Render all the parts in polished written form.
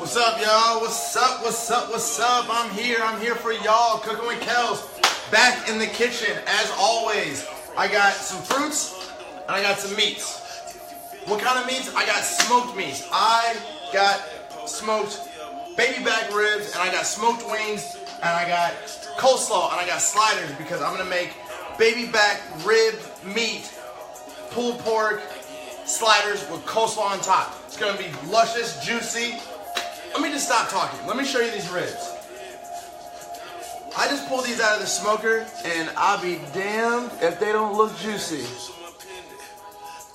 What's up, y'all? What's up? What's up? What's up? I'm here for y'all. Cooking with Kelz. Back in the kitchen, as always. I got some fruits and I got some meats. What kind of meats? I got smoked meats. I got smoked baby back ribs, and I got smoked wings, and I got coleslaw, and I got sliders because I'm gonna make baby back rib meat, pulled pork, sliders with coleslaw on top. It's gonna be luscious, juicy. Let me just stop talking. Let me show you these ribs. I just pulled these out of the smoker, and I'll be damned if they don't look juicy.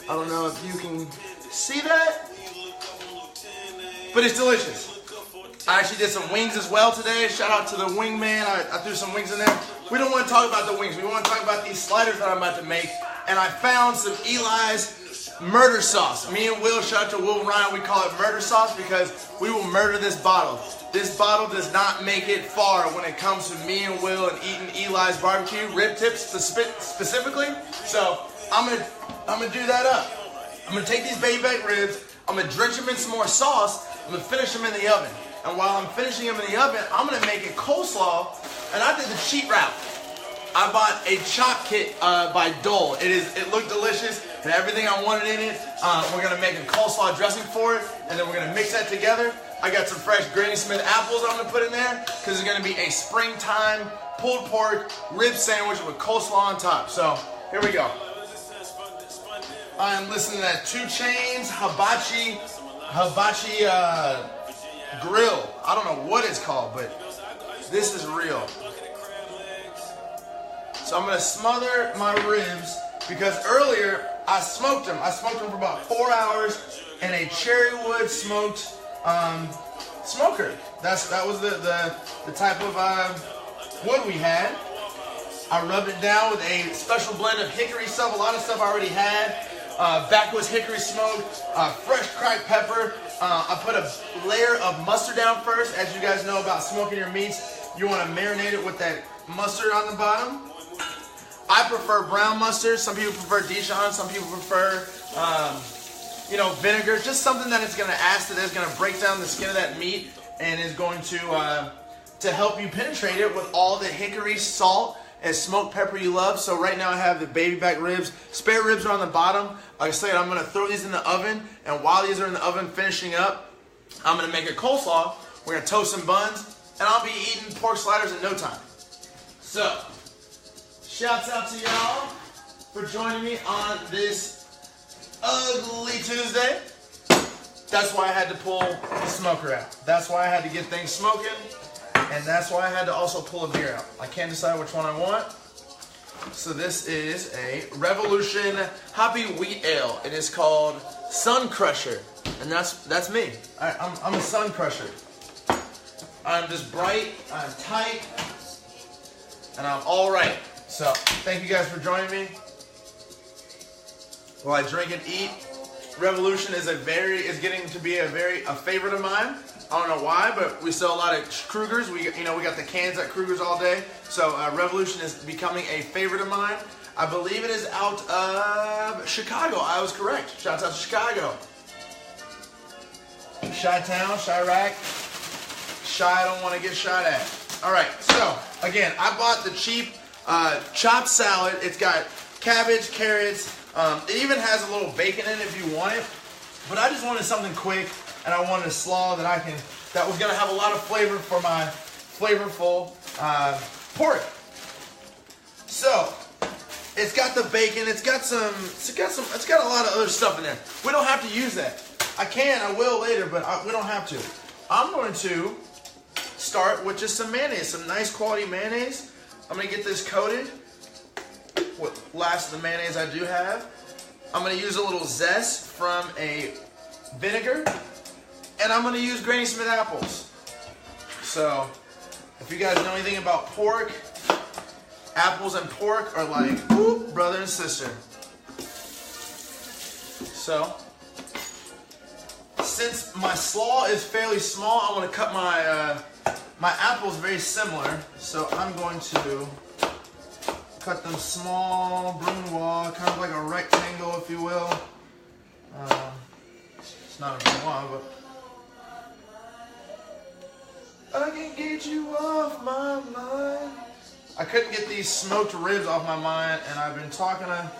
I don't know if you can see that, but it's delicious. I actually did some wings as well today. Shout out to the wing man. I threw some wings in there. We don't want to talk about the wings. We want to talk about these sliders that I'm about to make. And I found some Eli's murder sauce. Me and Will, shout out to Will Ryan, we call it murder sauce because we will murder this bottle. This bottle does not make it far when it comes to me and Will and eating Eli's barbecue, rib tips specifically. So I'm gonna do that up. I'm gonna take these baby back ribs, I'm gonna drench them in some more sauce, I'm gonna finish them in the oven. And while I'm finishing them in the oven, I'm gonna make a coleslaw, and I did the cheat route. I bought a chop kit by Dole. It looked delicious and everything I wanted in it. We're gonna make a coleslaw dressing for it, and then we're gonna mix that together. I got some fresh Granny Smith apples I'm gonna put in there because it's gonna be a springtime pulled pork rib sandwich with coleslaw on top. So here we go. I'm listening to that 2 Chainz hibachi grill. I don't know what it's called, but this is real. So I'm gonna smother my ribs because earlier I smoked them. I smoked them for about 4 hours in a cherry wood smoked smoker. That was the type of wood we had. I rubbed it down with a special blend of hickory stuff. A lot of stuff I already had. Backwoods hickory smoke, fresh cracked pepper. I put a layer of mustard down first. As you guys know about smoking your meats, you want to marinate it with that mustard on the bottom. I prefer brown mustard. Some people prefer Dijon. Some people prefer, vinegar. Just something that is going to acid, that's going to break down the skin of that meat and is going to help you penetrate it with all the hickory, salt, and smoked pepper you love. So right now I have the baby back ribs. Spare ribs are on the bottom. Like I said, I'm going to throw these in the oven, and while these are in the oven finishing up, I'm going to make a coleslaw. We're going to toast some buns, and I'll be eating pork sliders in no time. So, shouts out to y'all for joining me on this ugly Tuesday. That's why I had to pull the smoker out. That's why I had to get things smoking. And that's why I had to also pull a beer out. I can't decide which one I want. So this is a Revolution Hoppy Wheat Ale. It is called Sun Crusher. And that's me. I'm a Sun Crusher. I'm just bright, I'm tight, and I'm all right. So thank you guys for joining me. While I drink and eat, Revolution is getting to be a favorite of mine. I don't know why, but we sell a lot of Krugers. We got the cans at Krugers all day. So Revolution is becoming a favorite of mine. I believe it is out of Chicago. I was correct. Shouts out to Chicago. Chi-town, Chirac. Shy, I don't want to get shot at. All right, so again, I bought the cheap chopped salad. It's got cabbage, carrots. It even has a little bacon in it if you want it. But I just wanted something quick. And I wanted a slaw that was gonna have a lot of flavor for my flavorful pork. So it's got the bacon. It's got a lot of other stuff in there. We don't have to use that. I will later, but we don't have to. I'm going to start with just some mayonnaise, some nice quality mayonnaise. I'm gonna get this coated. What last of the mayonnaise I do have. I'm gonna use a little zest from a vinegar. And I'm going to use Granny Smith apples. So, if you guys know anything about pork, apples and pork are like, whoop, brother and sister. So, since my slaw is fairly small, I want to cut my apples very similar. So, I'm going to cut them small, brunoise, kind of like a rectangle, if you will. It's not a brunoise, but I can't get you off my mind. I couldn't get these smoked ribs off my mind, and I've been talking to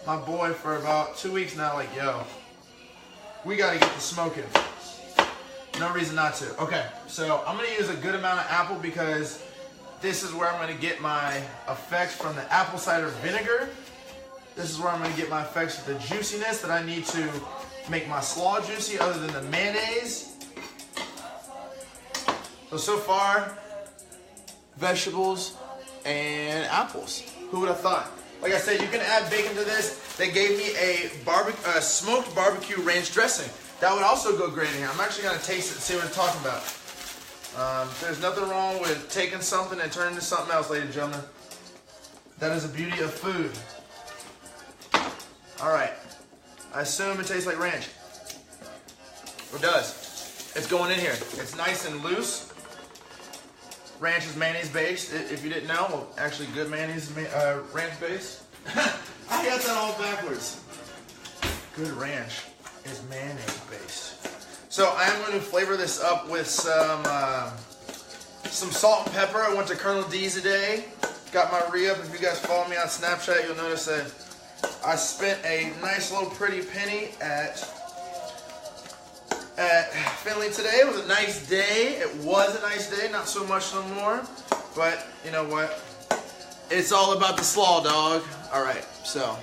my boy for about 2 weeks now, like, yo, we gotta get the smoking. No reason not to. Okay, so I'm gonna use a good amount of apple because this is where I'm gonna get my effects from the apple cider vinegar. This is where I'm gonna get my effects of the juiciness that I need to make my slaw juicy other than the mayonnaise. So far, vegetables and apples. Who would have thought? Like I said, you can add bacon to this. They gave me a smoked barbecue ranch dressing. That would also go great in here. I'm actually gonna taste it and see what it's talking about. There's nothing wrong with taking something and turning it into something else, ladies and gentlemen. That is the beauty of food. All right, I assume it tastes like ranch. It does. It's going in here. It's nice and loose. Ranch is mayonnaise based, if you didn't know. Well, actually, good mayonnaise is ranch based. I got that all backwards. Good ranch is mayonnaise based. So I am going to flavor this up with some salt and pepper. I went to Colonel D's today. Got my re-up. If you guys follow me on Snapchat, you'll notice that I spent a nice little pretty penny at Finley today. It was a nice day. It was a nice day, not so much no more. But you know what? It's all about the slaw, dog. All right, so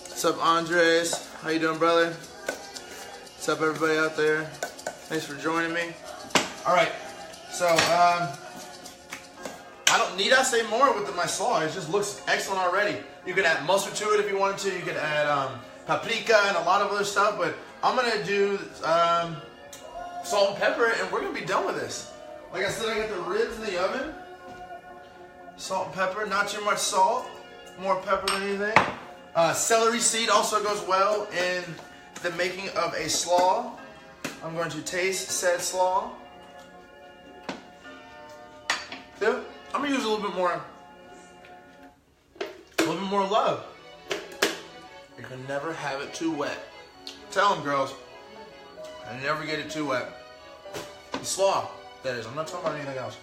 what's up, Andres? How you doing, brother? What's up, everybody out there? Thanks for joining me. All right, so I don't need to say more with my slaw. It just looks excellent already. You can add mustard to it if you wanted to. You can add paprika and a lot of other stuff, but I'm gonna do salt and pepper, and we're gonna be done with this. Like I said, I got the ribs in the oven. Salt and pepper, not too much salt, more pepper than anything. Celery seed also goes well in the making of a slaw. I'm going to taste said slaw. Yeah, I'm gonna use a little bit more love. You can never have it too wet. Tell them, girls, I never get it too wet. The slaw, that is. I'm not talking about anything else.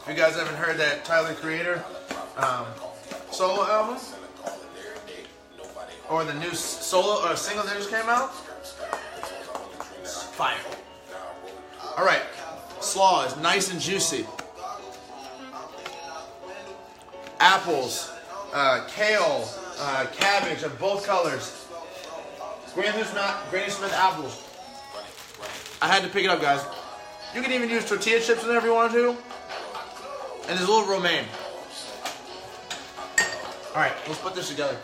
If you guys haven't heard that Tyler Creator solo album, or the new solo or single that just came out, it's fire. All right, slaw is nice and juicy. Apples, kale, cabbage of both colors. Granny Smith apples. I had to pick it up, guys. You can even use tortilla chips in there if you wanted to. And there's a little romaine. All right, let's put this together.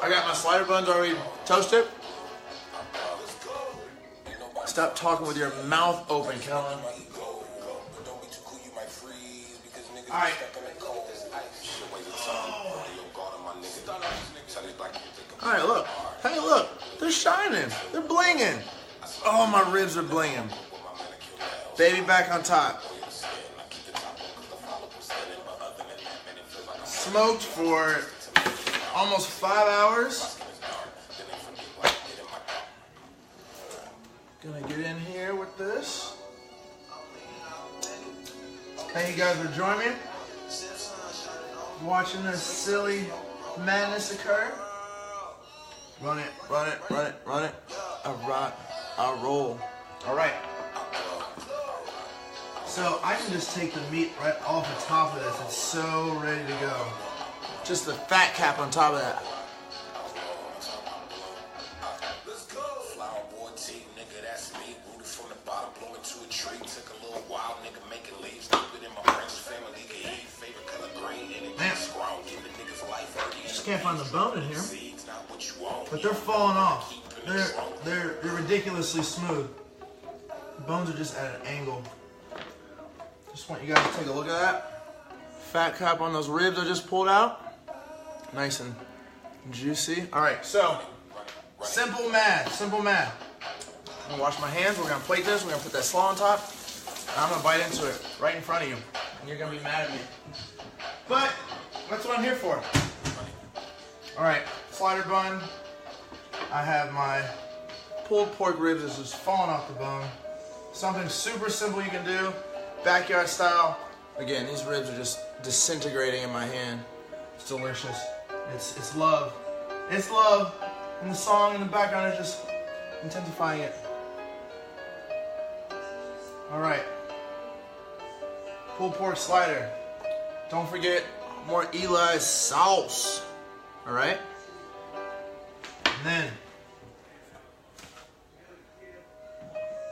I got my slider buns already toasted. Stop talking with your mouth open, Kellen. All right. All right, look. Hey, look. They're shining. They're blinging. Oh, my ribs are blinging. Baby back on top. Smoked for almost 5 hours. Gonna get in here with this. Thank you guys for joining me. Watching this silly madness occur. Run it, run it, run it, run it. I roll. All right. So I can just take the meat right off the top of this. It's so ready to go. Just the fat cap on top of that. Man, just can't find the bone in here. But they're falling off. They're ridiculously smooth. The bones are just at an angle. Just want you guys to take a look at that. Fat cap on those ribs I just pulled out. Nice and juicy. All right, so simple math, simple math. I'm gonna wash my hands. We're gonna plate this. We're gonna put that slaw on top. And I'm gonna bite into it right in front of you. And you're gonna be mad at me. But that's what I'm here for. All right, slider bun. I have my pulled pork ribs that's just falling off the bone. Something super simple you can do, backyard style. Again, these ribs are just disintegrating in my hand. It's delicious. It's love. It's love. And the song in the background is just intensifying it. All right. Pulled pork slider. Don't forget more Eli's sauce. All right. And then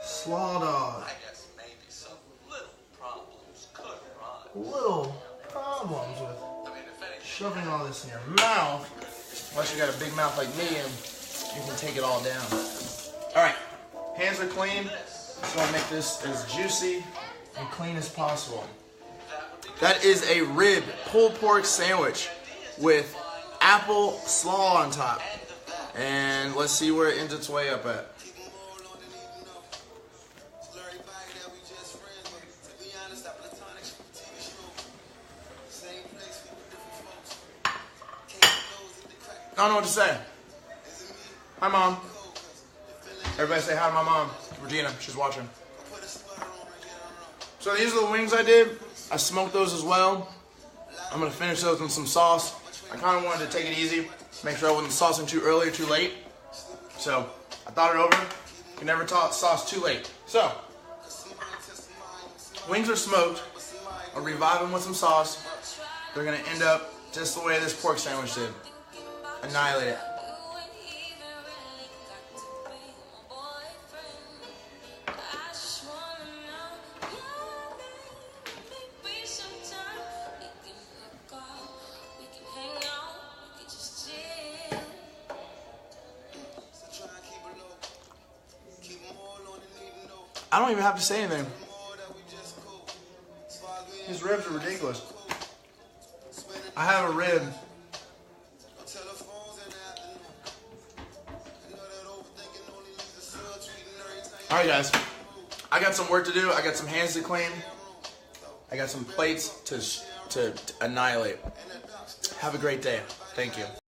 slaw dog. I guess maybe some little problems could arise. Little problems with shoving all this in your mouth. Unless you got a big mouth like me and you can take it all down. All right. Hands are clean. So I'll make this as juicy and clean as possible. That is a rib pulled pork sandwich with apple slaw on top. And let's see where it ends its way up at. I don't know what to say. Hi, Mom. Everybody say hi to my mom. Regina, she's watching. So these are the wings I did. I smoked those as well. I'm going to finish those with some sauce. I kind of wanted to take it easy, make sure I wasn't saucing too early or too late. So I thought it over. You can never sauce too late. So, wings are smoked. I'll revive them with some sauce. They're going to end up just the way this pork sandwich did. Annihilate it. I don't even have to say anything. These ribs are ridiculous. I have a rib. Alright guys, I got some work to do. I got some hands to clean. I got some plates to annihilate. Have a great day. Thank you.